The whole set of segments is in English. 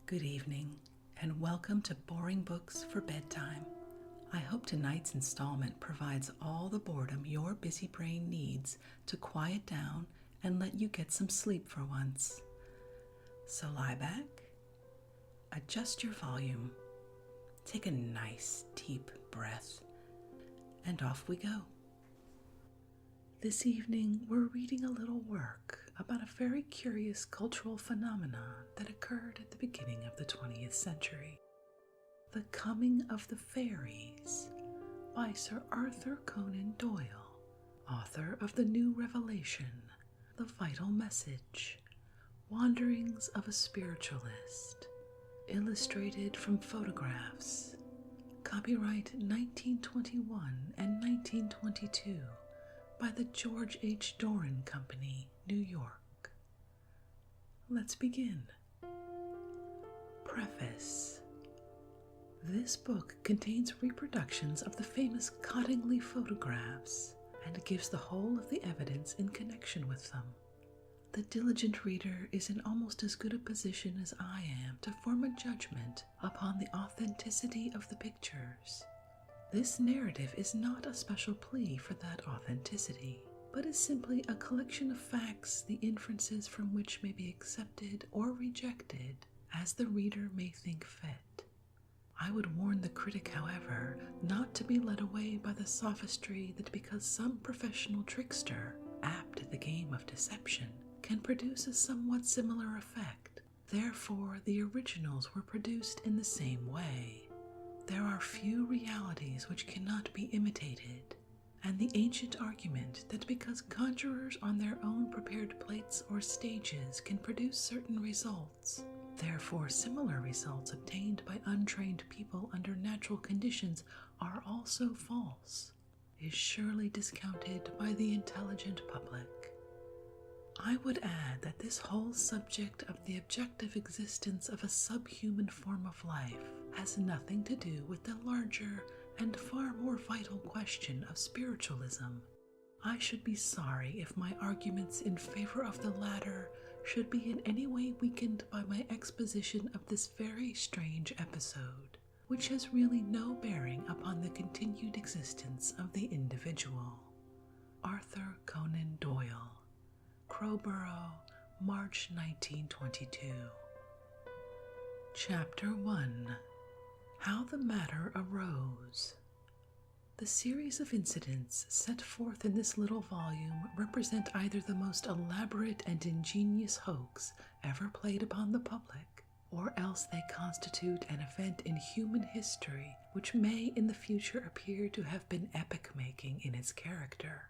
Good evening, and welcome to Boring Books for Bedtime. I hope tonight's installment provides all the boredom your busy brain needs to quiet down and let you get some sleep for once. So lie back, adjust your volume, take a nice deep breath, and off we go. This evening, we're reading a little work about a very curious cultural phenomenon that occurred at the beginning of the 20th century. The Coming of the Fairies by Sir Arthur Conan Doyle, author of the New Revelation, The Vital Message, Wanderings of a Spiritualist, illustrated from photographs, copyright 1921 and 1922 by the George H. Doran Company, New York. Let's begin. Preface. This book contains reproductions of the famous Cottingley photographs and gives the whole of the evidence in connection with them. The diligent reader is in almost as good a position as I am to form a judgment upon the authenticity of the pictures. This narrative is not a special plea for that authenticity, but is simply a collection of facts, the inferences from which may be accepted or rejected as the reader may think fit. I would warn the critic, however, not to be led away by the sophistry that because some professional trickster, apt at the game of deception, can produce a somewhat similar effect, therefore the originals were produced in the same way. There are few realities which cannot be imitated, and the ancient argument that because conjurers on their own prepared plates or stages can produce certain results, therefore similar results obtained by untrained people under natural conditions are also false, is surely discounted by the intelligent public. I would add that this whole subject of the objective existence of a subhuman form of life has nothing to do with the larger and far more vital question of spiritualism. I should be sorry if my arguments in favor of the latter should be in any way weakened by my exposition of this very strange episode, which has really no bearing upon the continued existence of the individual. Arthur Conan Doyle, Crowborough, March 1922. Chapter 1. How the Matter Arose. The series of incidents set forth in this little volume represent either the most elaborate and ingenious hoax ever played upon the public, or else they constitute an event in human history which may in the future appear to have been epoch-making in its character.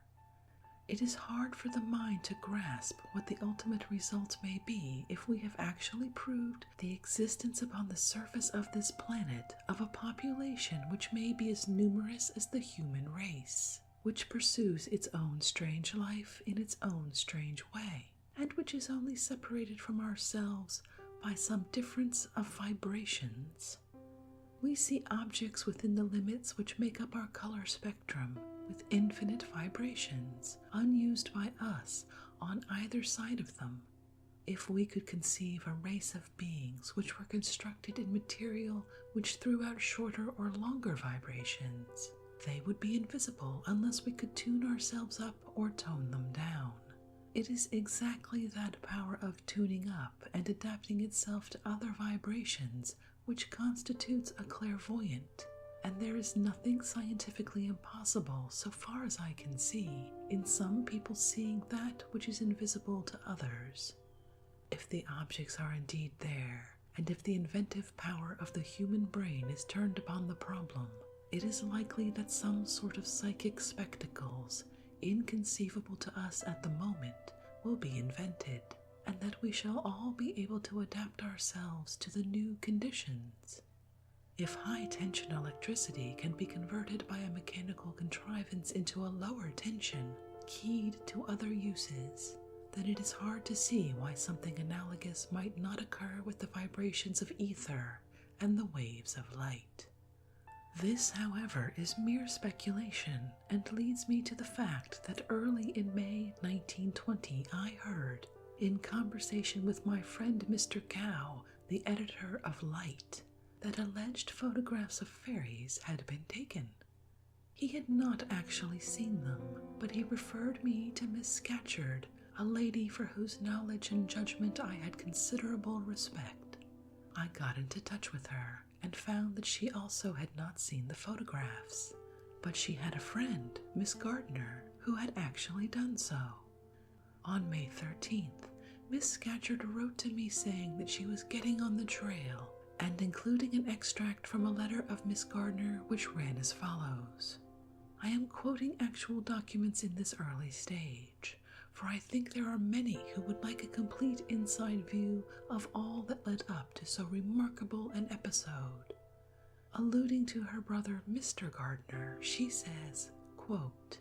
It is hard for the mind to grasp what the ultimate results may be if we have actually proved the existence upon the surface of this planet of a population which may be as numerous as the human race, which pursues its own strange life in its own strange way, and which is only separated from ourselves by some difference of vibrations. We see objects within the limits which make up our color spectrum, with infinite vibrations, unused by us on either side of them. If we could conceive a race of beings which were constructed in material which threw out shorter or longer vibrations, they would be invisible unless we could tune ourselves up or tone them down. It is exactly that power of tuning up and adapting itself to other vibrations which constitutes a clairvoyant, and there is nothing scientifically impossible, so far as I can see, in some people seeing that which is invisible to others. If the objects are indeed there, and if the inventive power of the human brain is turned upon the problem, it is likely that some sort of psychic spectacles, inconceivable to us at the moment, will be invented, and that we shall all be able to adapt ourselves to the new conditions. If high-tension electricity can be converted by a mechanical contrivance into a lower tension, keyed to other uses, then it is hard to see why something analogous might not occur with the vibrations of ether and the waves of light. This, however, is mere speculation, and leads me to the fact that early in May 1920 I heard, in conversation with my friend Mr. Cow, the editor of Light, that alleged photographs of fairies had been taken. He had not actually seen them, but he referred me to Miss Scatcherd, a lady for whose knowledge and judgment I had considerable respect. I got into touch with her and found that she also had not seen the photographs, but she had a friend, Miss Gardner, who had actually done so. On May 13th, Miss Scatcherd wrote to me saying that she was getting on the trail and including an extract from a letter of Miss Gardner which ran as follows. I am quoting actual documents in this early stage, for I think there are many who would like a complete inside view of all that led up to so remarkable an episode. Alluding to her brother Mr. Gardner, she says, quote,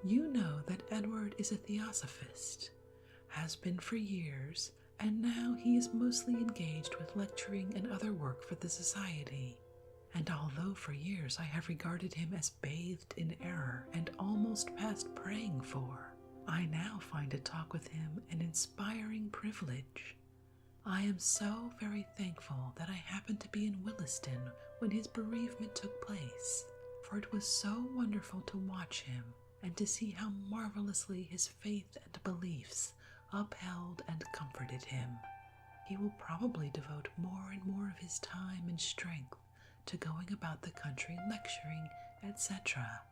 "You know that Edward is a theosophist, has been for years, and now he is mostly engaged with lecturing and other work for the Society. And although for years I have regarded him as bathed in error and almost past praying for, I now find a talk with him an inspiring privilege. I am so very thankful that I happened to be in Williston when his bereavement took place, for it was so wonderful to watch him and to see how marvelously his faith and beliefs upheld and comforted him. He will probably devote more and more of his time and strength to going about the country lecturing, etc.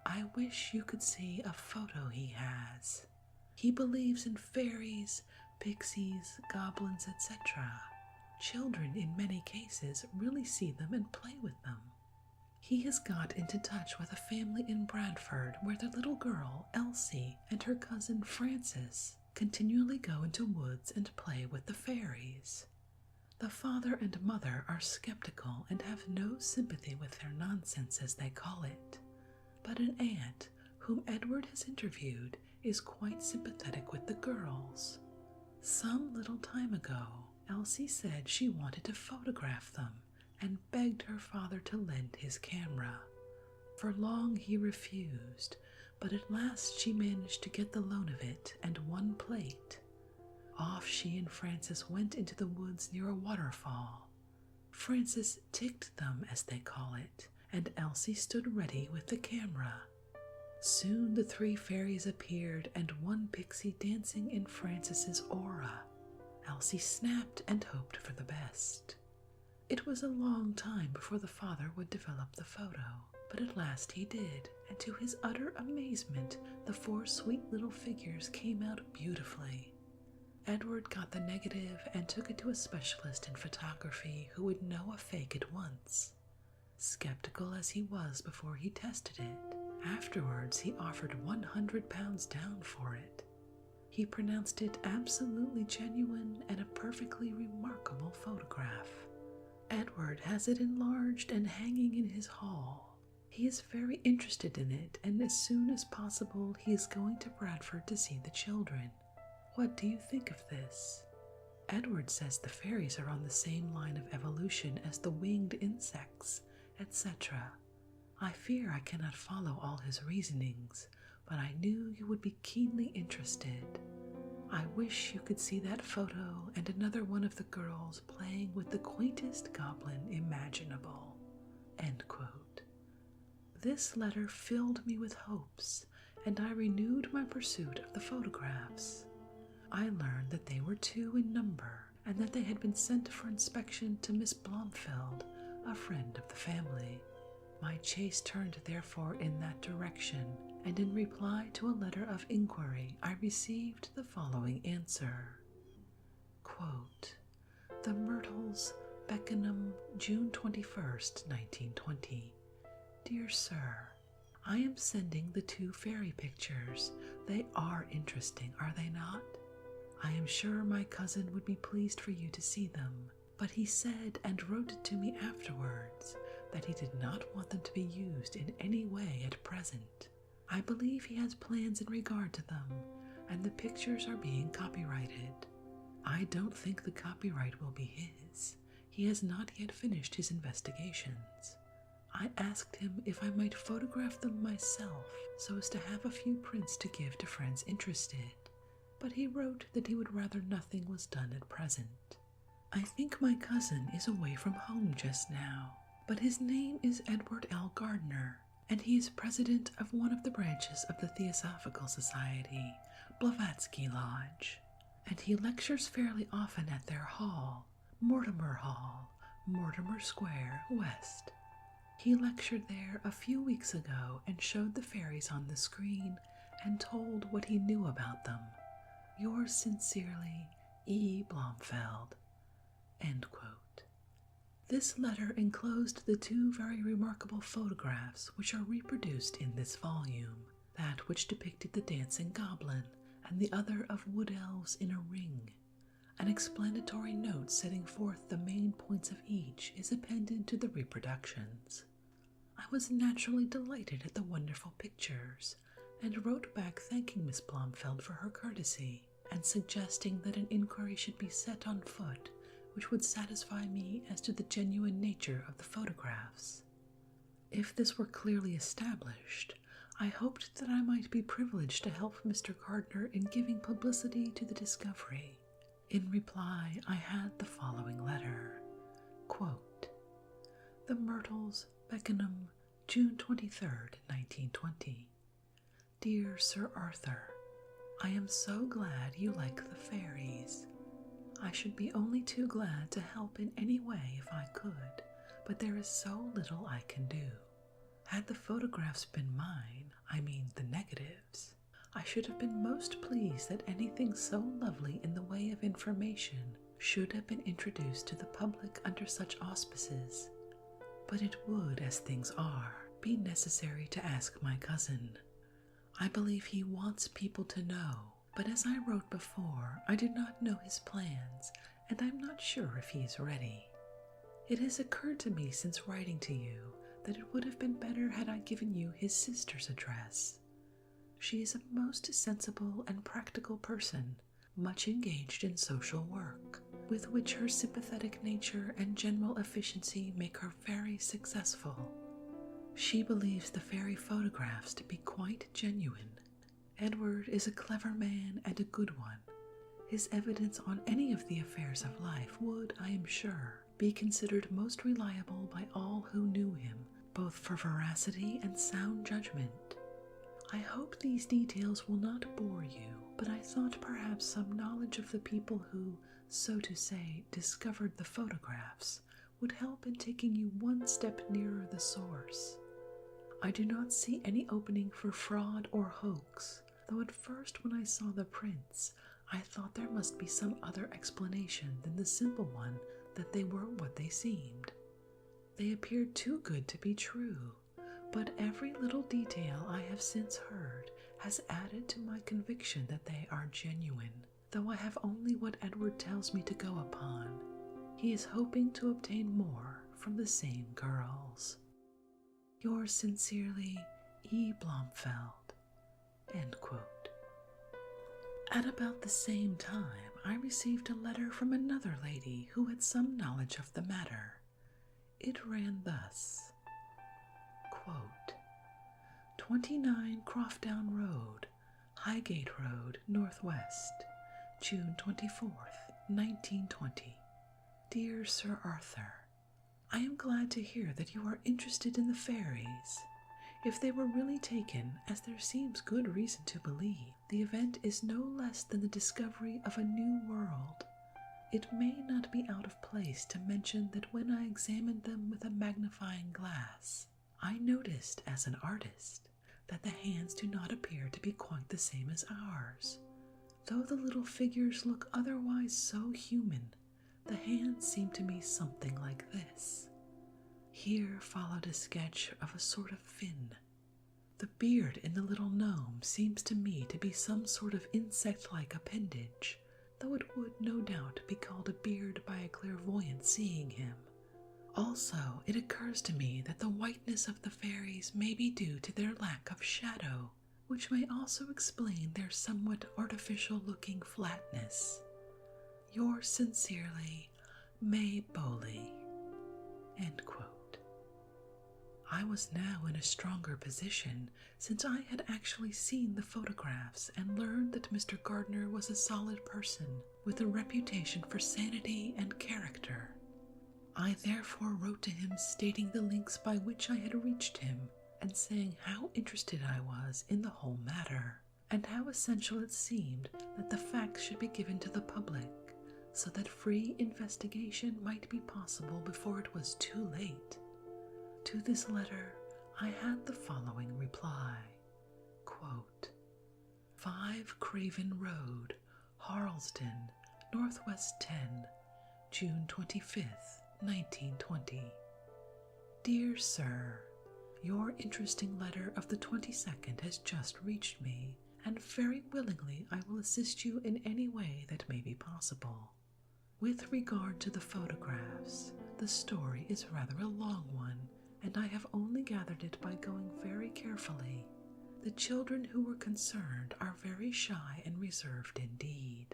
I wish you could see a photo he has. He believes in fairies, pixies, goblins, etc. Children in many cases really see them and play with them. He has got into touch with a family in Bradford where their little girl, Elsie, and her cousin Frances continually go into woods and play with the fairies. The father and mother are skeptical and have no sympathy with their nonsense, as they call it. But an aunt, whom Edward has interviewed, is quite sympathetic with the girls. Some little time ago, Elsie said she wanted to photograph them and begged her father to lend his camera. For long he refused, but at last she managed to get the loan of it and one plate. Off she and Frances went into the woods near a waterfall. Frances ticked them, as they call it, and Elsie stood ready with the camera. Soon the three fairies appeared and one pixie dancing in Frances's aura. Elsie snapped and hoped for the best. It was a long time before the father would develop the photo, but at last he did, and to his utter amazement, the four sweet little figures came out beautifully. Edward got the negative and took it to a specialist in photography who would know a fake at once. Skeptical as he was before he tested it, afterwards he offered £100 down for it. He pronounced it absolutely genuine and a perfectly remarkable photograph. Edward has it enlarged and hanging in his hall. He is very interested in it, and as soon as possible he is going to Bradford to see the children. What do you think of this? Edward says the fairies are on the same line of evolution as the winged insects, etc. I fear I cannot follow all his reasonings, but I knew you would be keenly interested. I wish you could see that photo and another one of the girls playing with the quaintest goblin imaginable." End quote. This letter filled me with hopes, and I renewed my pursuit of the photographs. I learned that they were 2 in number, and that they had been sent for inspection to Miss Blomfield, a friend of the family. My chase turned therefore in that direction, and in reply to a letter of inquiry I received the following answer. Quote, "The Myrtles, Beckenham, June 21st, 1920. Dear Sir, I am sending the 2 fairy pictures. They are interesting, are they not? I am sure my cousin would be pleased for you to see them, but he said and wrote it to me afterwards that he did not want them to be used in any way at present. I believe he has plans in regard to them, and the pictures are being copyrighted. I don't think the copyright will be his. He has not yet finished his investigations. I asked him if I might photograph them myself so as to have a few prints to give to friends interested, but he wrote that he would rather nothing was done at present. I think my cousin is away from home just now, but his name is Edward L. Gardner, and he is president of one of the branches of the Theosophical Society, Blavatsky Lodge, and he lectures fairly often at their hall, Mortimer Hall, Mortimer Square, West. He lectured there a few weeks ago and showed the fairies on the screen and told what he knew about them. Yours sincerely, E. Blomfeld. End quote. This letter enclosed the two very remarkable photographs which are reproduced in this volume, that which depicted the dancing goblin and the other of wood elves in a ring. An explanatory note setting forth the main points of each is appended to the reproductions. I was naturally delighted at the wonderful pictures, and wrote back thanking Miss Blomfeld for her courtesy, and suggesting that an inquiry should be set on foot which would satisfy me as to the genuine nature of the photographs. If this were clearly established, I hoped that I might be privileged to help Mr. Gardner in giving publicity to the discovery. In reply, I had the following letter. Quote, The Myrtles, Beckenham, June 23rd, 1920. Dear Sir Arthur, I am so glad you like the fairies. I should be only too glad to help in any way if I could, but there is so little I can do. Had the photographs been mine, I mean the negatives, I should have been most pleased that anything so lovely in the way of information should have been introduced to the public under such auspices. But it would, as things are, be necessary to ask my cousin. I believe he wants people to know, but as I wrote before, I do not know his plans, and I'm not sure if he is ready. It has occurred to me since writing to you that it would have been better had I given you his sister's address. She is a most sensible and practical person, much engaged in social work, with which her sympathetic nature and general efficiency make her very successful. She believes the fairy photographs to be quite genuine. Edward is a clever man and a good one. His evidence on any of the affairs of life would, I am sure, be considered most reliable by all who knew him, both for veracity and sound judgment. I hope these details will not bore you, but I thought perhaps some knowledge of the people who, so to say, discovered the photographs would help in taking you one step nearer the source. I do not see any opening for fraud or hoax, though at first when I saw the prints, I thought there must be some other explanation than the simple one that they were what they seemed. They appeared too good to be true, but every little detail I have since heard has added to my conviction that they are genuine, though I have only what Edward tells me to go upon. He is hoping to obtain more from the same girls. Yours sincerely, E. Blomfeld. End quote. At about the same time, I received a letter from another lady who had some knowledge of the matter. It ran thus, quote, 29 Croftdown Road, Highgate Road, Northwest, June 24th, 1920. Dear Sir Arthur, I am glad to hear that you are interested in the fairies. If they were really taken, as there seems good reason to believe, the event is no less than the discovery of a new world. It may not be out of place to mention that when I examined them with a magnifying glass, I noticed, as an artist, that the hands do not appear to be quite the same as ours. Though the little figures look otherwise so human, the hands seem to me something like this. Here followed a sketch of a sort of fin. The beard in the little gnome seems to me to be some sort of insect-like appendage, though it would no doubt be called a beard by a clairvoyant seeing him. Also, it occurs to me that the whiteness of the fairies may be due to their lack of shadow, which may also explain their somewhat artificial-looking flatness. Yours sincerely, May Bowley. End quote. I was now in a stronger position, since I had actually seen the photographs and learned that Mr. Gardner was a solid person with a reputation for sanity and character. I therefore wrote to him stating the links by which I had reached him and saying how interested I was in the whole matter, and how essential it seemed that the facts should be given to the public, so that free investigation might be possible before it was too late. To this letter I had the following reply, quote, 5 Craven Road, Harlesden, Northwest 10, June 25th, 1920. Dear Sir, your interesting letter of the 22nd has just reached me, and very willingly I will assist you in any way that may be possible. With regard to the photographs, the story is rather a long one, and I have only gathered it by going very carefully. The children who were concerned are very shy and reserved indeed.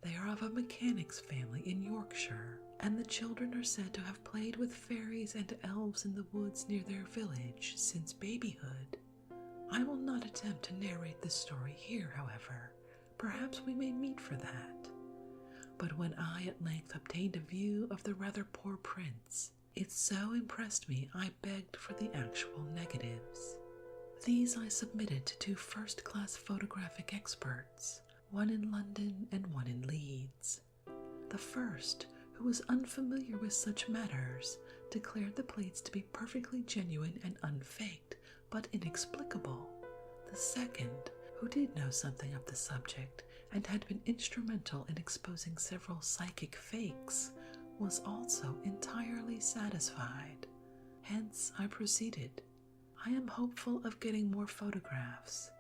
They are of a mechanic's family in Yorkshire, and the children are said to have played with fairies and elves in the woods near their village since babyhood. I will not attempt to narrate this story here, however. Perhaps we may meet for that. But when I at length obtained a view of the rather poor prints, it so impressed me I begged for the actual negatives. These I submitted to 2 first-class photographic experts, one in London and one in Leeds. The first, who was unfamiliar with such matters, declared the plates to be perfectly genuine and unfaked, but inexplicable. The second, who did know something of the subject and had been instrumental in exposing several psychic fakes, was also entirely satisfied. Hence I proceeded. I am hopeful of getting more photographs,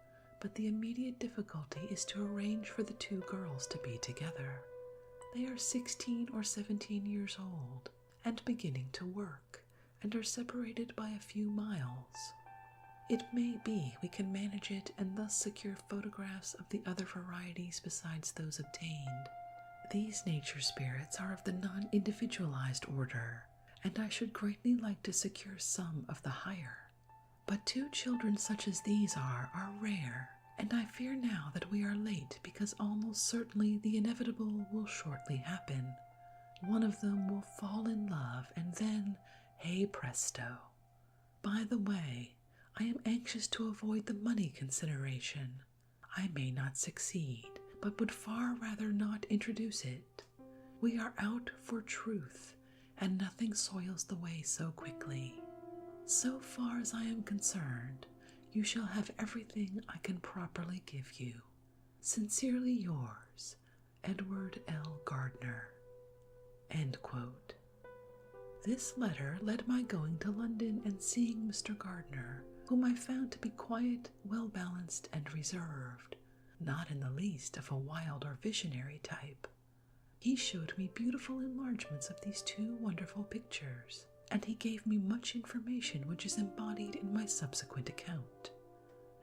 but the immediate difficulty is to arrange for the 2 girls to be together. They are 16 or 17 years old and beginning to work, and are separated by a few miles. It may be we can manage it and thus secure photographs of the other varieties besides those obtained. These nature spirits are of the non-individualized order, and I should greatly like to secure some of the higher. But 2 children such as these are rare, and I fear now that we are late because almost certainly the inevitable will shortly happen. One of them will fall in love, and then, hey presto. By the way, I am anxious to avoid the money consideration. I may not succeed, but would far rather not introduce it. We are out for truth, and nothing soils the way so quickly. So far as I am concerned, you shall have everything I can properly give you. Sincerely yours, Edward L. Gardner. End quote. This letter led my going to London and seeing Mr. Gardner, whom I found to be quiet, well-balanced, and reserved, not in the least of a wild or visionary type. He showed me beautiful enlargements of these 2 wonderful pictures, and he gave me much information which is embodied in my subsequent account.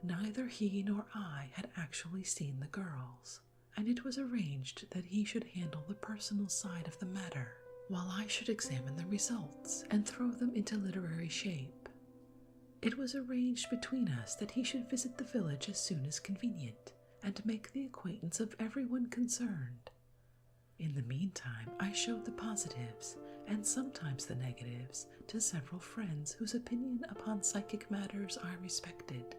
Neither he nor I had actually seen the girls, and it was arranged that he should handle the personal side of the matter, while I should examine the results and throw them into literary shape. It was arranged between us that he should visit the village as soon as convenient, and make the acquaintance of everyone concerned. In the meantime, I showed the positives, and sometimes the negatives, to several friends whose opinion upon psychic matters I respected.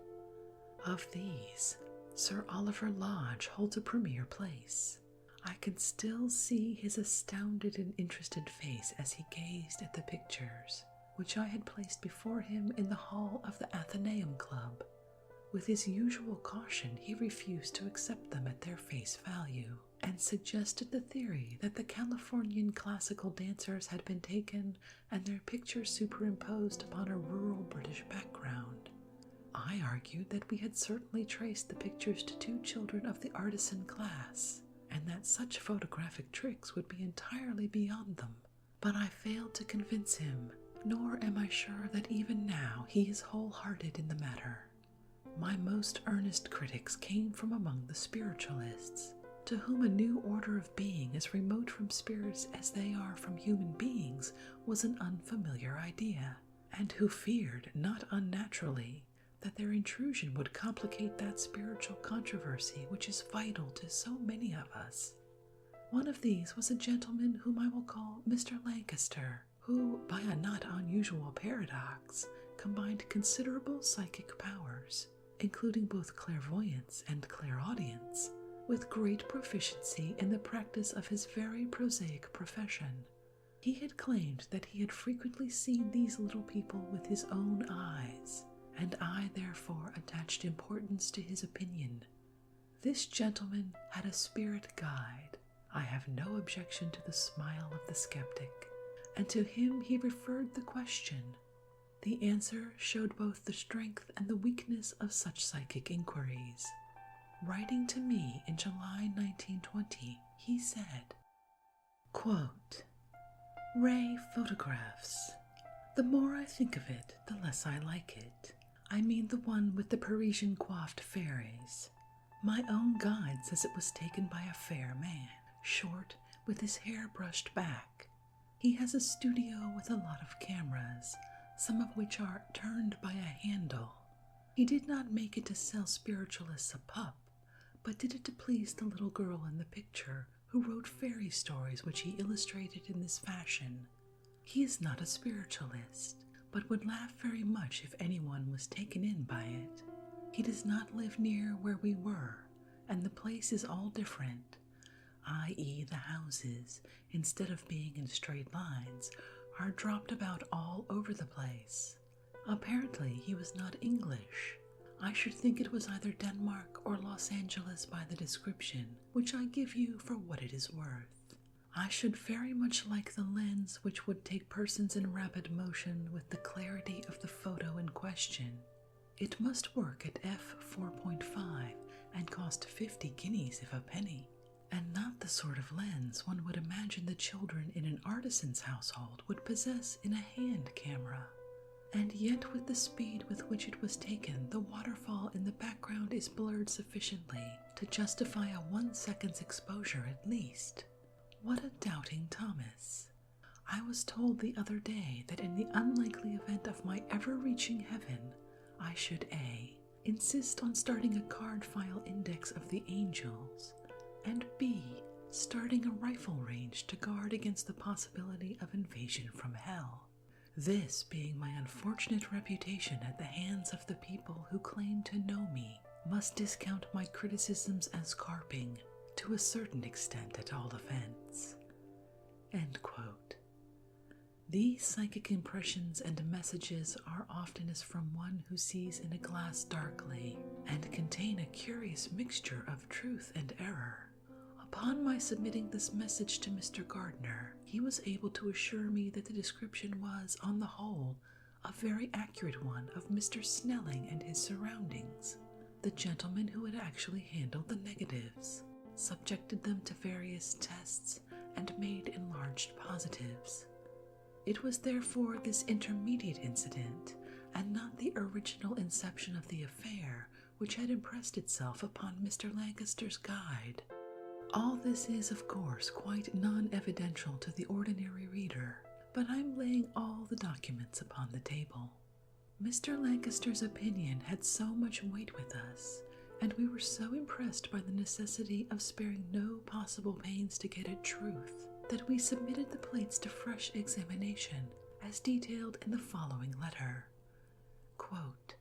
Of these, Sir Oliver Lodge holds a premier place. I can still see his astounded and interested face as he gazed at the pictures, which I had placed before him in the hall of the Athenaeum Club. With his usual caution, he refused to accept them at their face value, and suggested the theory that the Californian classical dancers had been taken and their pictures superimposed upon a rural British background. I argued that we had certainly traced the pictures to 2 children of the artisan class, and that such photographic tricks would be entirely beyond them, but I failed to convince him, nor am I sure that even now he is wholehearted in the matter. My most earnest critics came from among the spiritualists, to whom a new order of being as remote from spirits as they are from human beings was an unfamiliar idea, and who feared, not unnaturally, that their intrusion would complicate that spiritual controversy which is vital to so many of us. One of these was a gentleman whom I will call Mr. Lancaster, who, by a not unusual paradox, combined considerable psychic powers, including both clairvoyance and clairaudience, with great proficiency in the practice of his very prosaic profession. He had claimed that he had frequently seen these little people with his own eyes, and I therefore attached importance to his opinion. This gentleman had a spirit guide. I have no objection to the smile of the skeptic, and to him he referred the question. The answer showed both the strength and the weakness of such psychic inquiries. Writing to me in July 1920, he said, quote, "Ray photographs. The more I think of it, the less I like it. I mean the one with the Parisian coiffed fairies. My own guide says it was taken by a fair man, short, with his hair brushed back. He has a studio with a lot of cameras, some of which are turned by a handle. He did not make it to sell spiritualists a pup, but did it to please the little girl in the picture who wrote fairy stories which he illustrated in this fashion. He is not a spiritualist, but would laugh very much if anyone was taken in by it. He does not live near where we were, and the place is all different, i.e. the houses, instead of being in straight lines, are dropped about all over the place. Apparently he was not English. I should think it was either Denmark or Los Angeles by the description, which I give you for what it is worth. I should very much like the lens which would take persons in rapid motion with the clarity of the photo in question. It must work at f/4.5 and cost 50 guineas if a penny, and not the sort of lens one would imagine the children in an artisan's household would possess in a hand camera. And yet with the speed with which it was taken, the waterfall in the background is blurred sufficiently to justify a 1 second's exposure at least. What a doubting Thomas! I was told the other day that in the unlikely event of my ever reaching heaven, I should A. insist on starting a card file index of the angels, and B. starting a rifle range to guard against the possibility of invasion from hell. This being my unfortunate reputation at the hands of the people who claim to know me, must discount my criticisms as carping, to a certain extent at all events." End quote. These psychic impressions and messages are often as from one who sees in a glass darkly, and contain a curious mixture of truth and error. Upon my submitting this message to Mr. Gardner, he was able to assure me that the description was, on the whole, a very accurate one of Mr. Snelling and his surroundings, the gentleman who had actually handled the negatives, subjected them to various tests, and made enlarged positives. It was therefore this intermediate incident, and not the original inception of the affair, which had impressed itself upon Mr. Lancaster's guide. All this is, of course, quite non-evidential to the ordinary reader, but I am laying all the documents upon the table. Mr. Lancaster's opinion had so much weight with us, and we were so impressed by the necessity of sparing no possible pains to get at truth, that we submitted the plates to fresh examination, as detailed in the following letter. Quote,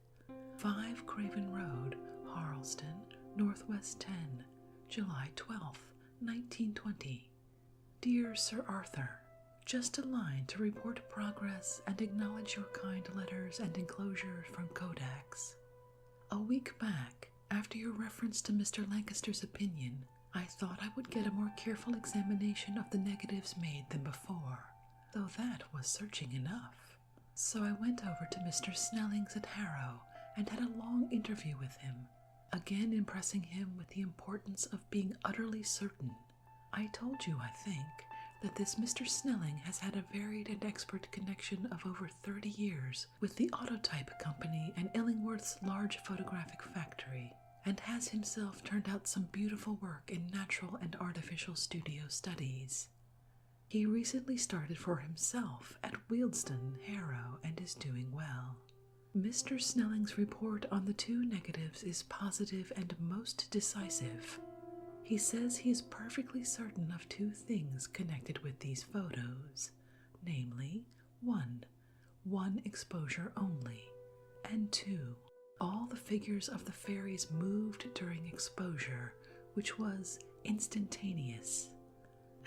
5 Craven Road, Harleston, Northwest 10, July 12th, 1920. Dear Sir Arthur, just a line to report progress and acknowledge your kind letters and enclosures from Kodak's. A week back, after your reference to Mr. Lancaster's opinion, I thought I would get a more careful examination of the negatives made than before, though that was searching enough. So I went over to Mr. Snelling's at Harrow and had a long interview with him, again impressing him with the importance of being utterly certain. I told you, I think, that this Mr. Snelling has had a varied and expert connection of over 30 years with the Autotype Company and Illingworth's large photographic factory, and has himself turned out some beautiful work in natural and artificial studio studies. He recently started for himself at Wealdstone, Harrow, and is doing well. Mr. Snelling's report on the 2 negatives is positive and most decisive. He says he is perfectly certain of 2 things connected with these photos, namely, 1 exposure only, and 2, all the figures of the fairies moved during exposure, which was instantaneous.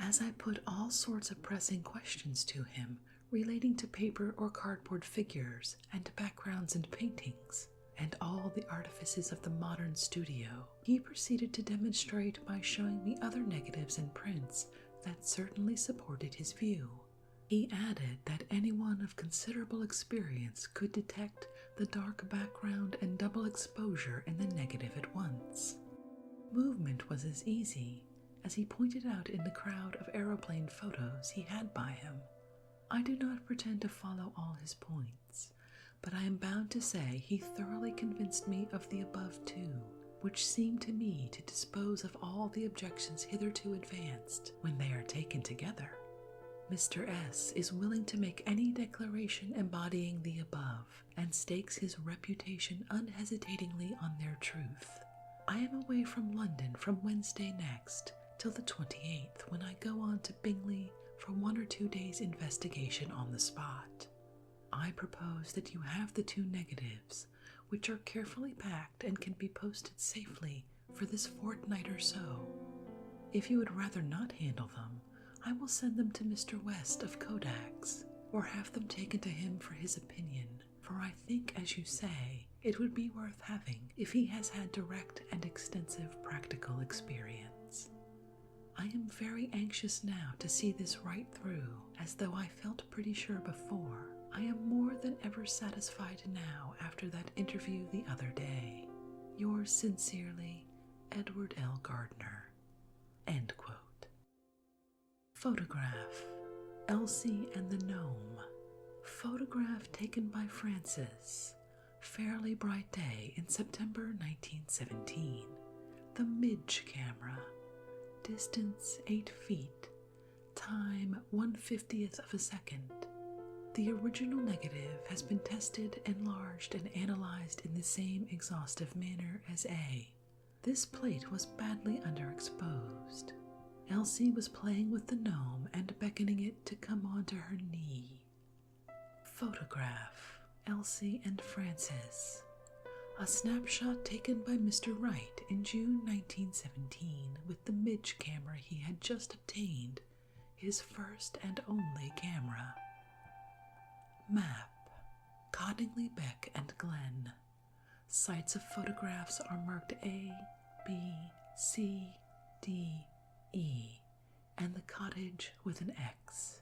As I put all sorts of pressing questions to him relating to paper or cardboard figures and backgrounds and paintings, and all the artifices of the modern studio, he proceeded to demonstrate by showing me other negatives and prints that certainly supported his view. He added that anyone of considerable experience could detect the dark background and double exposure in the negative at once. Movement was as easy, as he pointed out in the crowd of aeroplane photos he had by him. I do not pretend to follow all his points, but I am bound to say he thoroughly convinced me of the above 2, which seem to me to dispose of all the objections hitherto advanced when they are taken together. Mr. S. is willing to make any declaration embodying the above, and stakes his reputation unhesitatingly on their truth. I am away from London from Wednesday next till the 28th, when I go on to Bingley for 1 or 2 days' investigation on the spot. I propose that you have the 2 negatives, which are carefully packed and can be posted safely for this fortnight or so. If you would rather not handle them, I will send them to Mr. West of Kodak's, or have them taken to him for his opinion, for I think, as you say, it would be worth having if he has had direct and extensive practical experience. I am very anxious now to see this right through, as though I felt pretty sure before. I am more than ever satisfied now after that interview the other day. Yours sincerely, Edward L. Gardner. End quote. Photograph. Elsie and the Gnome. Photograph taken by Francis. Fairly bright day in September 1917. The Midge camera. Distance 8 feet. Time 1/50th of a second. The original negative has been tested, enlarged, and analyzed in the same exhaustive manner as A. This plate was badly underexposed. Elsie was playing with the gnome and beckoning it to come onto her knee. Photograph. Elsie and Francis. A snapshot taken by Mr. Wright in June 1917 with the Midge camera he had just obtained, his first and only camera. Map. Cottingley Beck and Glen. Sites of photographs are marked A, B, C, D, E, and the cottage with an X.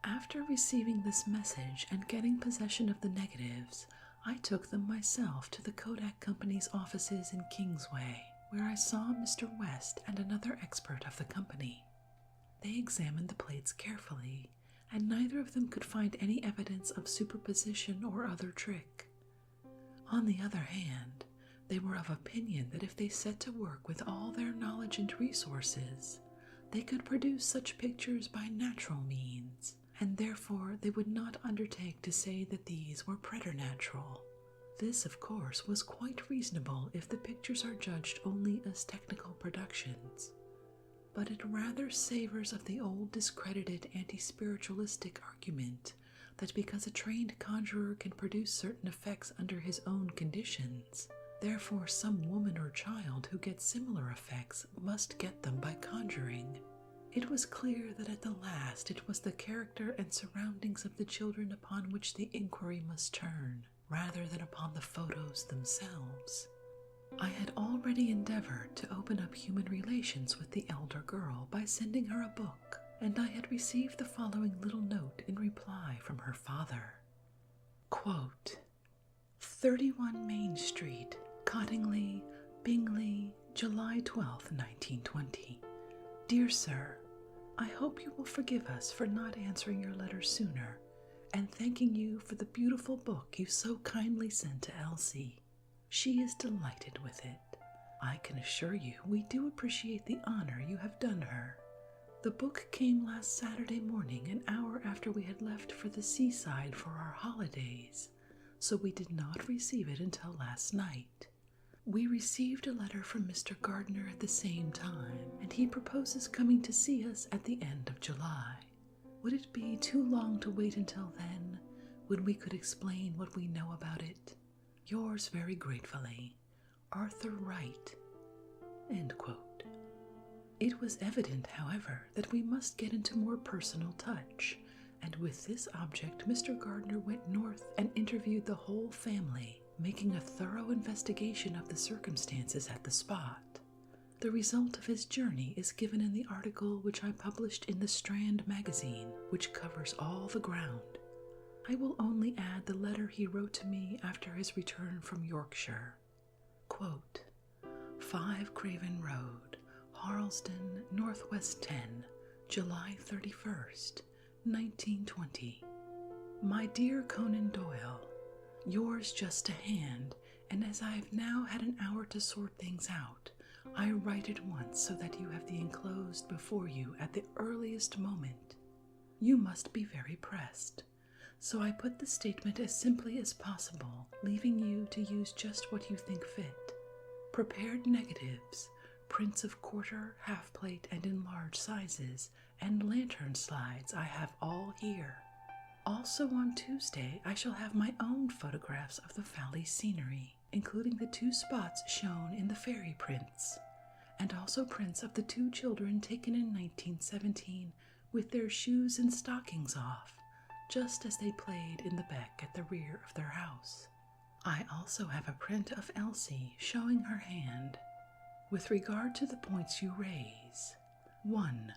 After receiving this message and getting possession of the negatives, I took them myself to the Kodak Company's offices in Kingsway, where I saw Mr. West and another expert of the company. They examined the plates carefully, and neither of them could find any evidence of superposition or other trick. On the other hand, they were of opinion that if they set to work with all their knowledge and resources, they could produce such pictures by natural means, and therefore they would not undertake to say that these were preternatural. This, of course, was quite reasonable if the pictures are judged only as technical productions, but it rather savors of the old discredited anti-spiritualistic argument that because a trained conjurer can produce certain effects under his own conditions, therefore some woman or child who gets similar effects must get them by conjuring. It was clear that at the last it was the character and surroundings of the children upon which the inquiry must turn, rather than upon the photos themselves. I had already endeavored to open up human relations with the elder girl by sending her a book, and I had received the following little note in reply from her father. Quote, 31 Main Street, Cottingley, Bingley, July 12, 1920. Dear Sir, I hope you will forgive us for not answering your letter sooner, and thanking you for the beautiful book you so kindly sent to Elsie. She is delighted with it. I can assure you we do appreciate the honor you have done her. The book came last Saturday morning, an hour after we had left for the seaside for our holidays, so we did not receive it until last night. We received a letter from Mr. Gardner at the same time, and he proposes coming to see us at the end of July. Would it be too long to wait until then, when we could explain what we know about it? Yours very gratefully, Arthur Wright. End quote. It was evident, however, that we must get into more personal touch, and with this object Mr. Gardner went north and interviewed the whole family, making a thorough investigation of the circumstances at the spot. The result of his journey is given in the article which I published in the Strand magazine, which covers all the ground. I will only add the letter he wrote to me after his return from Yorkshire. Quote, 5 Craven Road, Harlesden, Northwest 10, July 31st, 1920. My dear Conan Doyle, yours just to hand, and as I have now had an hour to sort things out, I write at once so that you have the enclosed before you at the earliest moment. You must be very pressed, so I put the statement as simply as possible, leaving you to use just what you think fit. Prepared negatives, prints of quarter, half-plate, and in large sizes, and lantern slides I have all here. Also on Tuesday I shall have my own photographs of the valley scenery, including the 2 spots shown in the fairy prints, and also prints of the 2 children taken in 1917 with their shoes and stockings off, just as they played in the beck at the rear of their house. I also have a print of Elsie showing her hand. With regard to the points you raise, 1.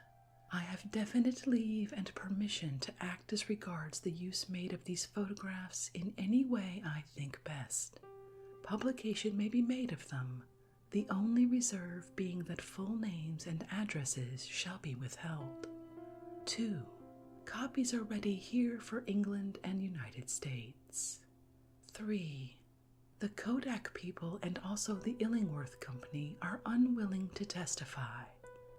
I have definite leave and permission to act as regards the use made of these photographs in any way I think best. Publication may be made of them, the only reserve being that full names and addresses shall be withheld. 2. Copies are ready here for England and United States. 3. The Kodak people and also the Illingworth Company are unwilling to testify.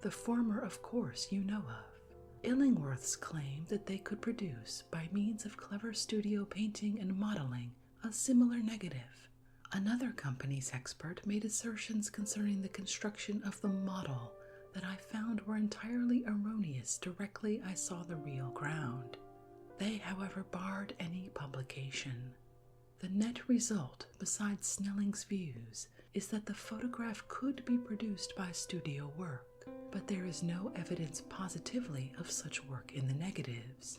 The former, of course, you know of. Illingworths claim that they could produce, by means of clever studio painting and modeling, a similar negative. Another company's expert made assertions concerning the construction of the model that I found were entirely erroneous directly I saw the real ground. They, however, barred any publication. The net result, besides Snelling's views, is that the photograph could be produced by studio work, but there is no evidence positively of such work in the negatives.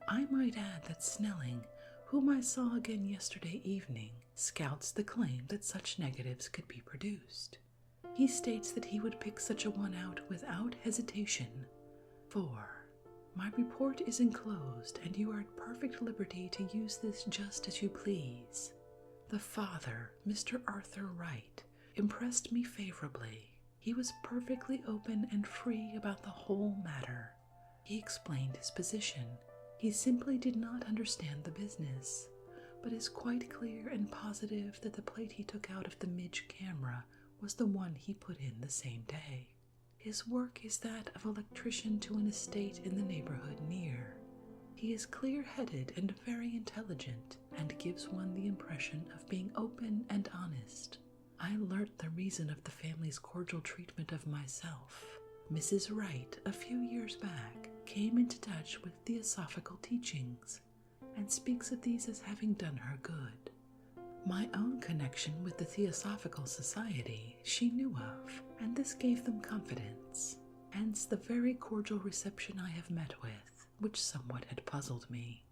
I might add that Snelling, whom I saw again yesterday evening, scouts the claim that such negatives could be produced. He states that he would pick such a one out without hesitation. 4. My report is enclosed, and you are at perfect liberty to use this just as you please. The father, Mr. Arthur Wright, impressed me favorably. He was perfectly open and free about the whole matter. He explained his position. He simply did not understand the business, but is quite clear and positive that the plate he took out of the Midge camera was the one he put in the same day. His work is that of electrician to an estate in the neighborhood near. He is clear-headed and very intelligent, and gives one the impression of being open and honest. I learnt the reason of the family's cordial treatment of myself. Mrs. Wright, a few years back, came into touch with theosophical teachings, and speaks of these as having done her good. My own connection with the Theosophical Society she knew of, and this gave them confidence, hence the very cordial reception I have met with, which somewhat had puzzled me.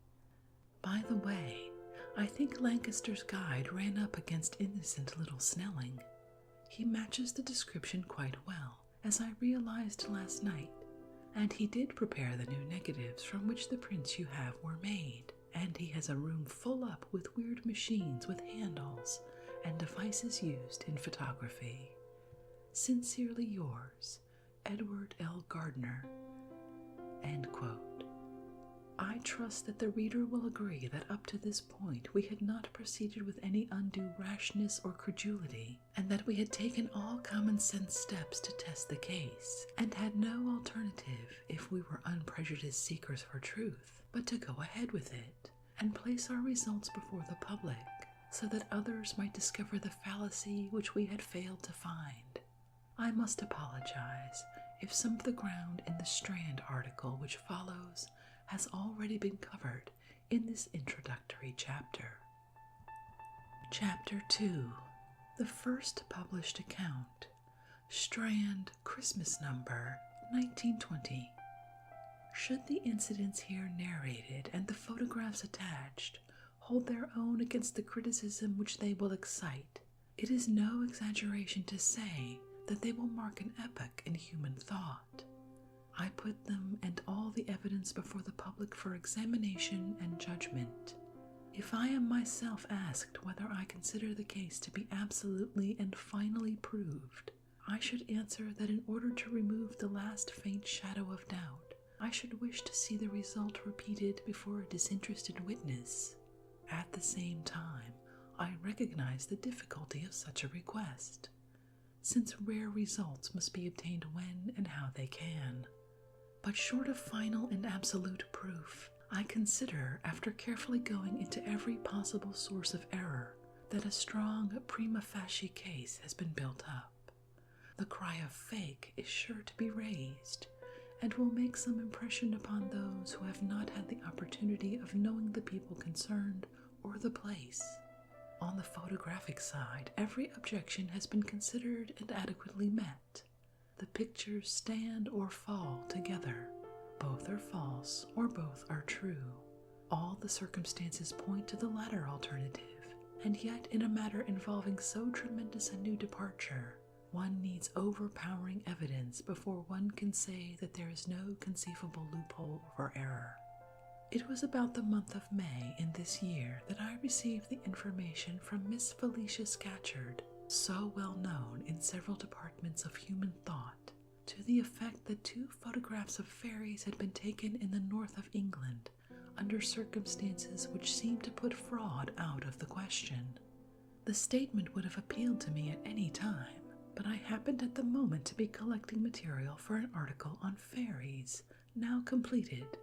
By the way, I think Lancaster's guide ran up against innocent little Snelling. He matches the description quite well, as I realized last night, and he did prepare the new negatives from which the prints you have were made, and he has a room full up with weird machines with handles and devices used in photography. Sincerely yours, Edward L. Gardner. End quote. I I trust that the reader will agree that up to this point we had not proceeded with any undue rashness or credulity, and that we had taken all common sense steps to test the case, and had no alternative, if we were unprejudiced seekers for truth, but to go ahead with it, and place our results before the public, so that others might discover the fallacy which we had failed to find. I must apologize if some of the ground in the Strand article which follows has already been covered in this introductory chapter. Chapter 2. The first published account. Strand, Christmas number, 1920. Should the incidents here narrated and the photographs attached hold their own against the criticism which they will excite, it is no exaggeration to say that they will mark an epoch in human thought. I put them and all the evidence before the public for examination and judgment. If I am myself asked whether I consider the case to be absolutely and finally proved, I should answer that in order to remove the last faint shadow of doubt, I should wish to see the result repeated before a disinterested witness. At the same time, I recognize the difficulty of such a request, since rare results must be obtained when and how they can. But short of final and absolute proof, I consider, after carefully going into every possible source of error, that a strong prima facie case has been built up. The cry of fake is sure to be raised, and will make some impression upon those who have not had the opportunity of knowing the people concerned or the place. On the photographic side, every objection has been considered and adequately met. The pictures stand or fall together. Both are false or both are true. All the circumstances point to the latter alternative, and yet in a matter involving so tremendous a new departure, one needs overpowering evidence before one can say that there is no conceivable loophole or error. It was about the month of May in this year that I received the information from Miss Felicia Scatcherd, so well known in several departments of human thought, to the effect that 2 photographs of fairies had been taken in the north of England under circumstances which seemed to put fraud out of the question. The statement would have appealed to me at any time, but I happened at the moment to be collecting material for an article on fairies, now completed,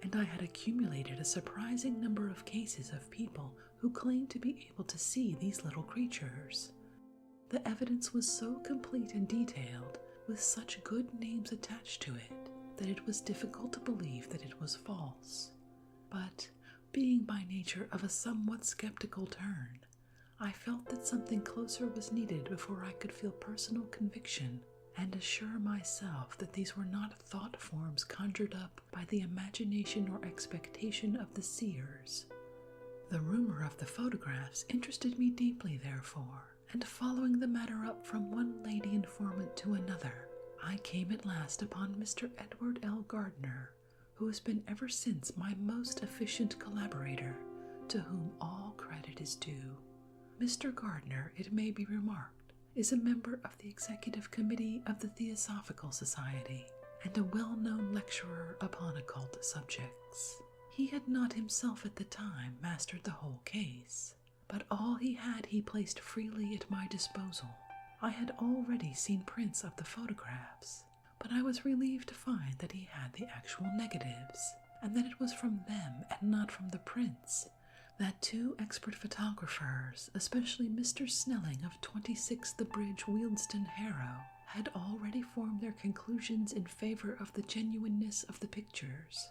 and I had accumulated a surprising number of cases of people who claimed to be able to see these little creatures. The evidence was so complete and detailed, with such good names attached to it, that it was difficult to believe that it was false. But, being by nature of a somewhat skeptical turn, I felt that something closer was needed before I could feel personal conviction and assure myself that these were not thought forms conjured up by the imagination or expectation of the seers. The rumor of the photographs interested me deeply, therefore, and following the matter up from one lady informant to another, I came at last upon Mr. Edward L. Gardner, who has been ever since my most efficient collaborator, to whom all credit is due. Mr. Gardner, it may be remarked, is a member of the Executive Committee of the Theosophical Society, and a well-known lecturer upon occult subjects. He had not himself at the time mastered the whole case, but all he had he placed freely at my disposal. I had already seen prints of the photographs, but I was relieved to find that he had the actual negatives, and that it was from them and not from the prints that 2 expert photographers, especially Mr. Snelling of 26 The Bridge, Wealdstone, Harrow, had already formed their conclusions in favor of the genuineness of the pictures.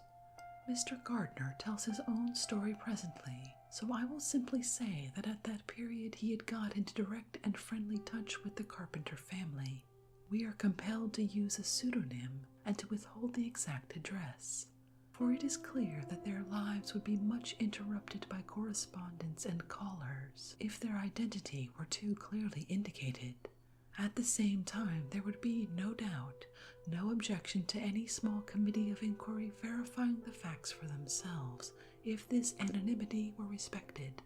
Mr. Gardner tells his own story presently, so I will simply say that at that period he had got into direct and friendly touch with the Carpenter family. We are compelled to use a pseudonym and to withhold the exact address, for it is clear that their lives would be much interrupted by correspondence and callers if their identity were too clearly indicated. At the same time, there would be, no doubt, no objection to any small committee of inquiry verifying the facts for themselves if this anonymity were respected.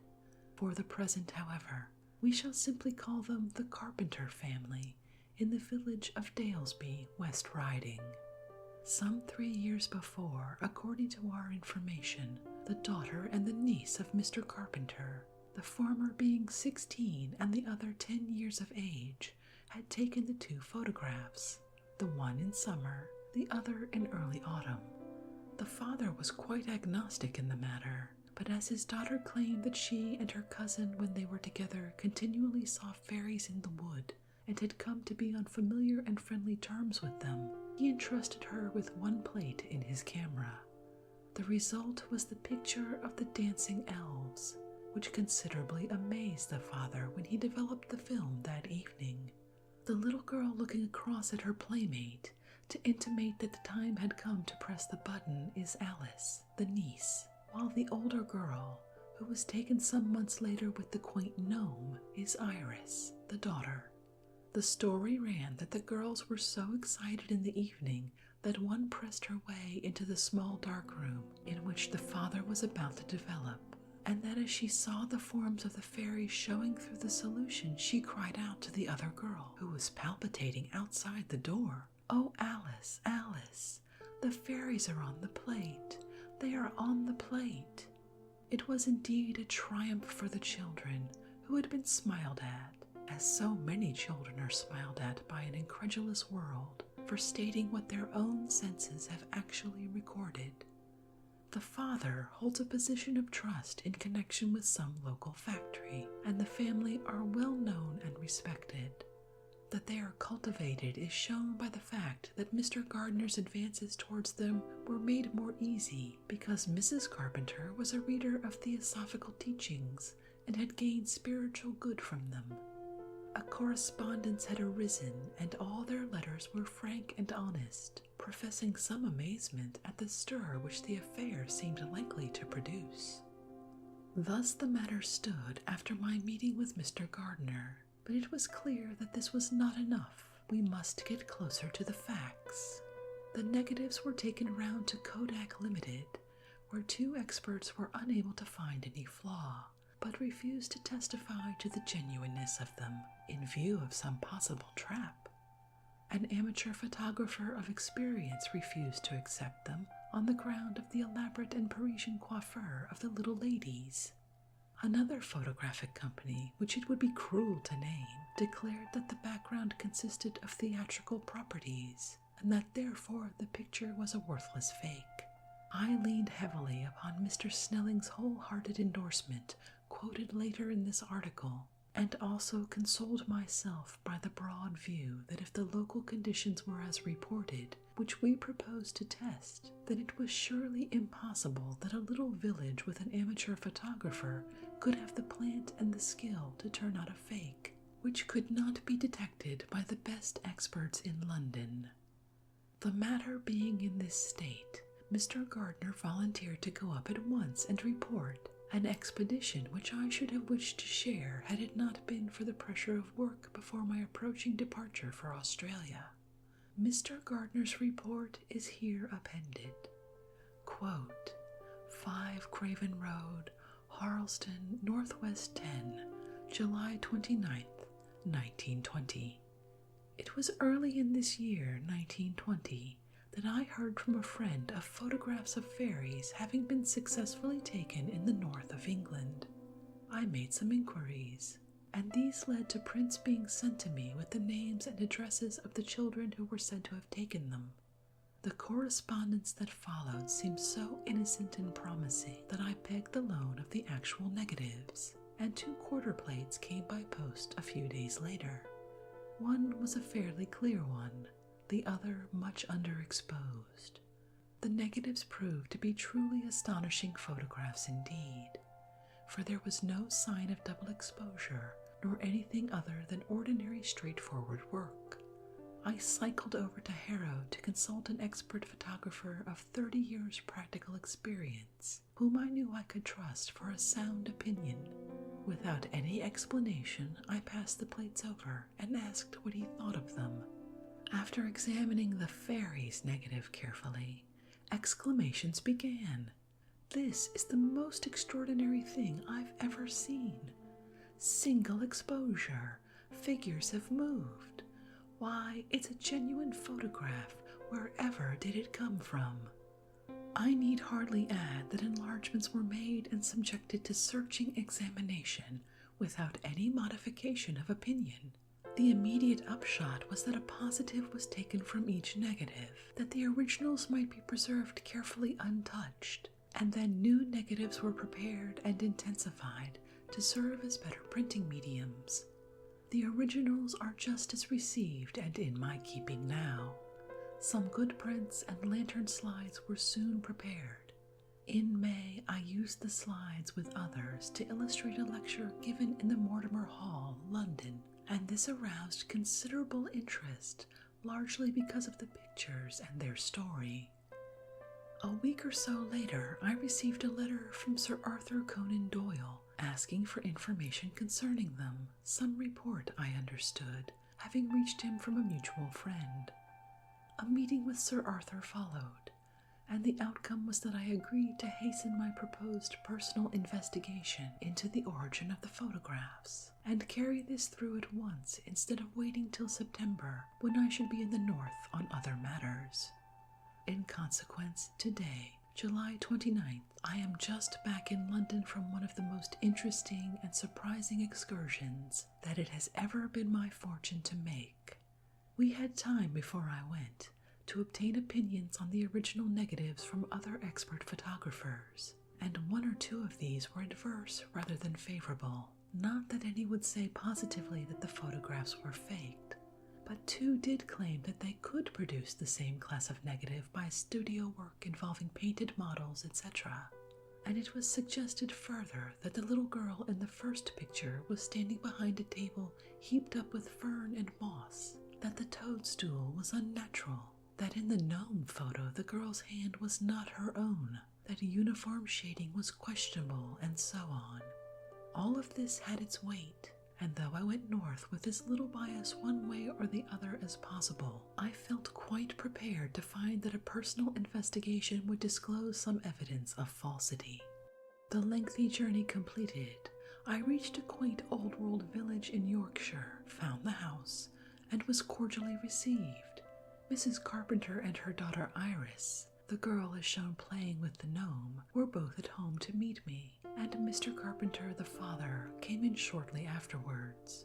For the present, however, we shall simply call them the Carpenter family, in the village of Dalesby, West Riding. Some 3 years before, according to our information, the daughter and the niece of Mr. Carpenter, the former being 16 and the other 10 years of age, had taken the two photographs, the one in summer, the other in early autumn. The father was quite agnostic in the matter, but as his daughter claimed that she and her cousin, when they were together, continually saw fairies in the wood, and had come to be on familiar and friendly terms with them, he entrusted her with one plate in his camera. The result was the picture of the dancing elves, which considerably amazed the father when he developed the film that evening. The little girl looking across at her playmate to intimate that the time had come to press the button is Alice, the niece, while the older girl, who was taken some months later with the quaint gnome, is Iris, the daughter. The story ran that the girls were so excited in the evening that one pressed her way into the small dark room in which the father was about to develop, and that as she saw the forms of the fairies showing through the solution, she cried out to the other girl, who was palpitating outside the door, "Oh, Alice, Alice, the fairies are on the plate. They are on the plate." It was indeed a triumph for the children, who had been smiled at, as so many children are smiled at by an incredulous world, for stating what their own senses have actually recorded. The father holds a position of trust in connection with some local factory, and the family are well known and respected. That they are cultivated is shown by the fact that Mr. Gardner's advances towards them were made more easy because Mrs. Carpenter was a reader of theosophical teachings and had gained spiritual good from them. A correspondence had arisen, and all their letters were frank and honest, professing some amazement at the stir which the affair seemed likely to produce. Thus the matter stood after my meeting with Mr. Gardner, but it was clear that this was not enough. We must get closer to the facts. The negatives were taken round to Kodak Limited, where two experts were unable to find any flaw, but refused to testify to the genuineness of them in view of some possible trap. An amateur photographer of experience refused to accept them on the ground of the elaborate and Parisian coiffure of the little ladies. Another photographic company, which it would be cruel to name, declared that the background consisted of theatrical properties, and that therefore the picture was a worthless fake. I leaned heavily upon Mr. Snelling's wholehearted endorsement, quoted later in this article, and also consoled myself by the broad view that if the local conditions were as reported, which we proposed to test, then it was surely impossible that a little village with an amateur photographer could have the plant and the skill to turn out a fake, which could not be detected by the best experts in London. The matter being in this state, Mr. Gardner volunteered to go up at once and report, an expedition which I should have wished to share had it not been for the pressure of work before my approaching departure for Australia. Mr. Gardner's report is here appended. Quote, 5 Craven Road, Harleston, Northwest 10, July 29th, 1920. It was early in this year, 1920, that I heard from a friend of photographs of fairies having been successfully taken in the north of England. I made some inquiries, and these led to prints being sent to me with the names and addresses of the children who were said to have taken them. The correspondence that followed seemed so innocent and promising that I begged the loan of the actual negatives, and 2 quarter plates came by post a few days later. One was a fairly clear one, the other much underexposed. The negatives proved to be truly astonishing photographs indeed, for there was no sign of double exposure, nor anything other than ordinary straightforward work. I cycled over to Harrow to consult an expert photographer of 30 years' practical experience, whom I knew I could trust for a sound opinion. Without any explanation, I passed the plates over and asked what he thought of them. After examining the Fairies negative carefully, exclamations began. "This is the most extraordinary thing I've ever seen. Single exposure. Figures have moved. Why, it's a genuine photograph, wherever did it come from? I need hardly add that enlargements were made and subjected to searching examination without any modification of opinion. The immediate upshot was that a positive was taken from each negative, that the originals might be preserved carefully untouched, and then new negatives were prepared and intensified to serve as better printing mediums. The originals are just as received and in my keeping now. Some good prints and lantern slides were soon prepared. In May, I used the slides with others to illustrate a lecture given in the Mortimer Hall, London, and this aroused considerable interest, largely because of the pictures and their story. A week or so later, I received a letter from Sir Arthur Conan Doyle asking for information concerning them, some report, I understood, having reached him from a mutual friend. A meeting with Sir Arthur followed, and the outcome was that I agreed to hasten my proposed personal investigation into the origin of the photographs, and carry this through at once instead of waiting till September, when I should be in the north on other matters. In consequence, today, July 29th, I am just back in London from one of the most interesting and surprising excursions that it has ever been my fortune to make. We had time before I went to obtain opinions on the original negatives from other expert photographers, and one or two of these were adverse rather than favorable. Not that any would say positively that the photographs were faked, but two did claim that they could produce the same class of negative by studio work involving painted models, etc. And it was suggested further that the little girl in the first picture was standing behind a table heaped up with fern and moss, that the toadstool was unnatural, that in the gnome photo the girl's hand was not her own, that uniform shading was questionable, and so on. All of this had its weight, and though I went north with as little bias one way or the other as possible, I felt quite prepared to find that a personal investigation would disclose some evidence of falsity. The lengthy journey completed, I reached a quaint old-world village in Yorkshire, found the house, and was cordially received. Mrs. Carpenter and her daughter Iris, the girl as shown playing with the gnome, were both at home to meet me, and Mr. Carpenter, the father, came in shortly afterwards.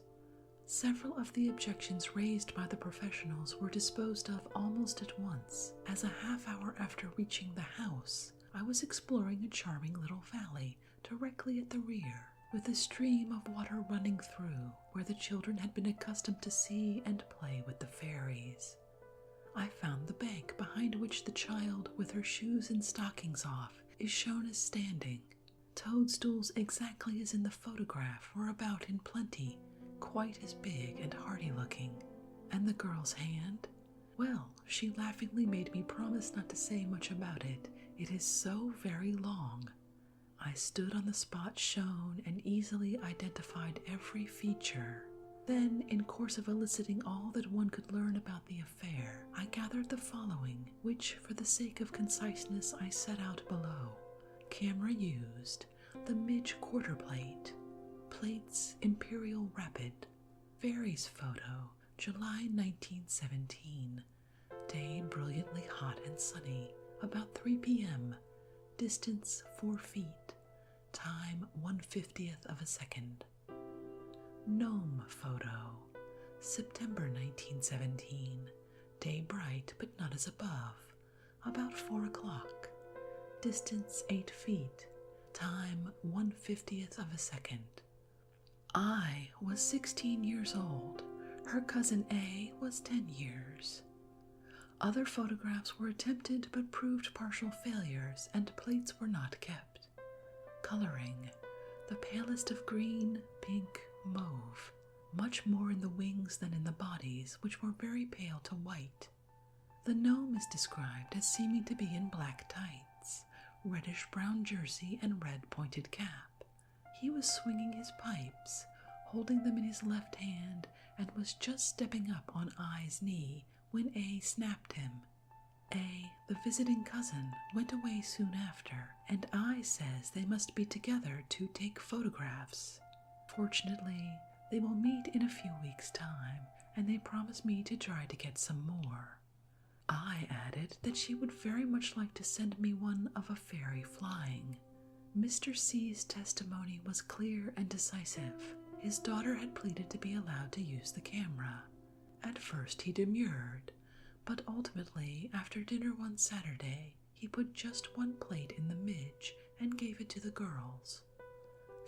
Several of the objections raised by the professionals were disposed of almost at once, as a half-hour after reaching the house, I was exploring a charming little valley directly at the rear, with a stream of water running through, where the children had been accustomed to see and play with the fairies. I found the bank behind which the child, with her shoes and stockings off, is shown as standing. Toadstools exactly as in the photograph were about in plenty, quite as big and hearty-looking. And the girl's hand? Well, she laughingly made me promise not to say much about it. It is so very long. I stood on the spot shown and easily identified every feature. Then, in course of eliciting all that one could learn about the affair, I gathered the following, which, for the sake of conciseness, I set out below. Camera used, the Midge quarter plate. Plates, Imperial Rapid. Fairies photo, July 1917. Day brilliantly hot and sunny, about 3 p.m. Distance 4 feet. Time 1/50th of a second. Gnome photo, September 1917. Day bright but not as above, about 4 o'clock. Distance 8 feet. Time 1/50th of a second. I was 16 years old. Her cousin A was 10 years. Other photographs were attempted but proved partial failures, and plates were not kept. Coloring, the palest of green, pink, mauve, much more in the wings than in the bodies, which were very pale to white. The gnome is described as seeming to be in black tights, reddish-brown jersey, and red pointed cap. He was swinging his pipes, holding them in his left hand, and was just stepping up on I's knee when A snapped him. A, the visiting cousin, went away soon after, and I says they must be together to take photographs. Fortunately, they will meet in a few weeks' time, and they promise me to try to get some more. I added that she would very much like to send me one of a fairy flying. Mr. C's testimony was clear and decisive. His daughter had pleaded to be allowed to use the camera. At first he demurred, but ultimately, after dinner one Saturday, he put just one plate in the midge and gave it to the girls.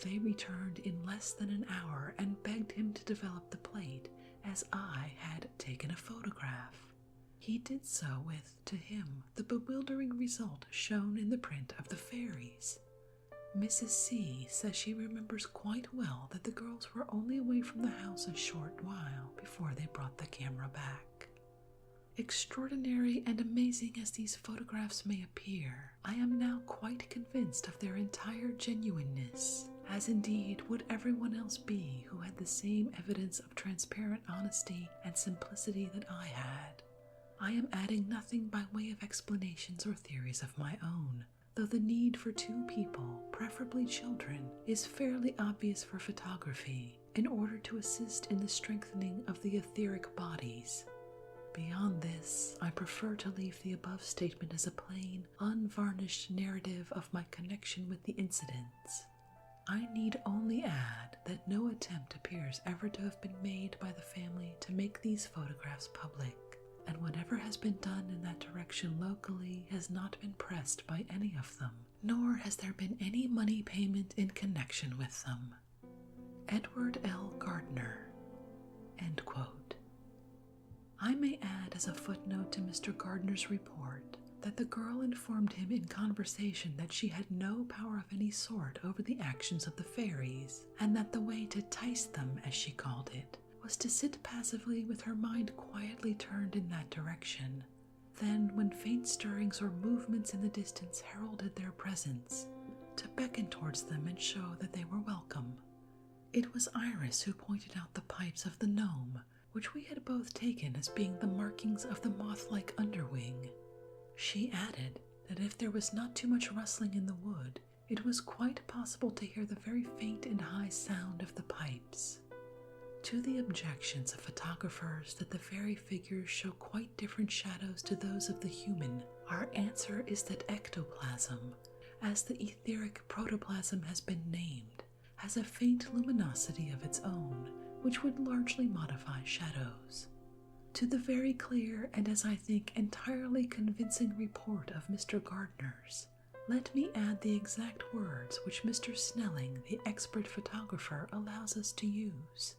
They returned in less than an hour and begged him to develop the plate, as I had taken a photograph. He did so with, to him, the bewildering result shown in the print of the fairies. Mrs. C says she remembers quite well that the girls were only away from the house a short while before they brought the camera back. Extraordinary and amazing as these photographs may appear, I am now quite convinced of their entire genuineness, as indeed would everyone else be who had the same evidence of transparent honesty and simplicity that I had. I am adding nothing by way of explanations or theories of my own, though the need for two people, preferably children, is fairly obvious for photography in order to assist in the strengthening of the etheric bodies. Beyond this, I prefer to leave the above statement as a plain, unvarnished narrative of my connection with the incidents. I need only add that no attempt appears ever to have been made by the family to make these photographs public, and whatever has been done in that direction locally has not been pressed by any of them, nor has there been any money payment in connection with them. Edward L. Gardner. End quote. I may add as a footnote to Mr. Gardner's report that the girl informed him in conversation that she had no power of any sort over the actions of the fairies, and that the way to tice them, as she called it, was to sit passively with her mind quietly turned in that direction. Then, when faint stirrings or movements in the distance heralded their presence, to beckon towards them and show that they were welcome. It was Iris who pointed out the pipes of the gnome, which we had both taken as being the markings of the moth-like underwing. She added that if there was not too much rustling in the wood, it was quite possible to hear the very faint and high sound of the pipes. To the objections of photographers that the fairy figures show quite different shadows to those of the human, our answer is that ectoplasm, as the etheric protoplasm has been named, has a faint luminosity of its own, which would largely modify shadows. To the very clear and, as I think, entirely convincing report of Mr. Gardner's, let me add the exact words which Mr. Snelling, the expert photographer, allows us to use.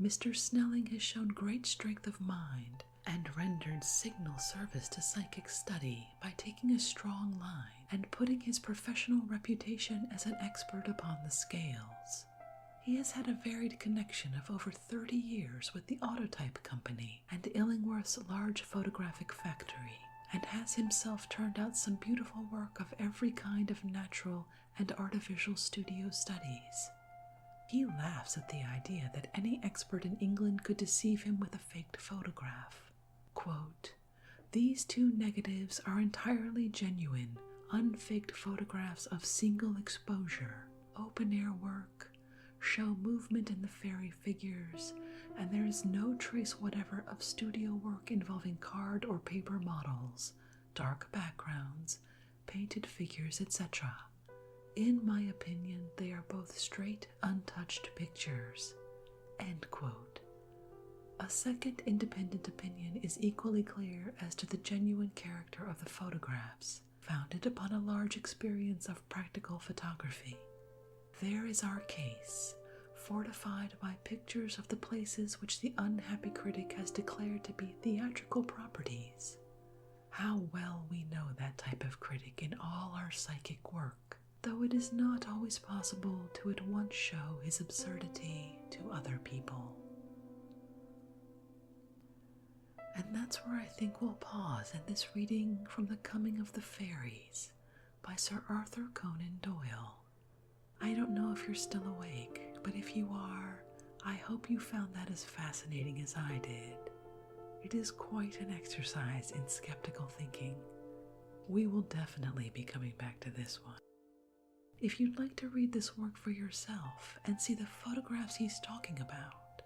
Mr. Snelling has shown great strength of mind and rendered signal service to psychic study by taking a strong line and putting his professional reputation as an expert upon the scales. He has had a varied connection of over 30 years with the Autotype Company and Illingworth's large photographic factory, and has himself turned out some beautiful work of every kind of natural and artificial studio studies. He laughs at the idea that any expert in England could deceive him with a faked photograph. Quote, "These two negatives are entirely genuine, unfaked photographs of single exposure, open-air work, show movement in the fairy figures, and there is no trace whatever of studio work involving card or paper models, dark backgrounds, painted figures, etc. In my opinion, they are both straight, untouched pictures." End quote. A second independent opinion is equally clear as to the genuine character of the photographs, founded upon a large experience of practical photography. There is our case, fortified by pictures of the places which the unhappy critic has declared to be theatrical properties. How well we know that type of critic in all our psychic work, though it is not always possible to at once show his absurdity to other people. And that's where I think we'll pause in this reading from The Coming of the Fairies by Sir Arthur Conan Doyle. I don't know if you're still awake, but if you are, I hope you found that as fascinating as I did. It is quite an exercise in skeptical thinking. We will definitely be coming back to this one. If you'd like to read this work for yourself and see the photographs he's talking about,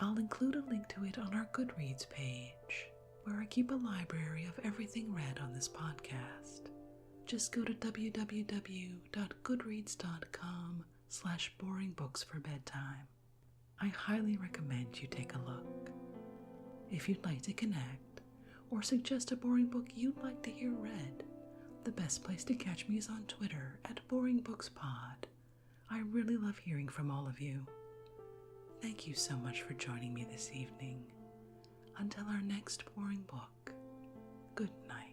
I'll include a link to it on our Goodreads page. where I keep a library of everything read on this podcast. Just go to www.goodreads.com/boringbooksforbedtime. I highly recommend you take a look. If you'd like to connect or suggest a boring book you'd like to hear read, the best place to catch me is on Twitter @BoringBooksPod. I really love hearing from all of you. Thank you so much for joining me this evening. Until our next boring book, good night.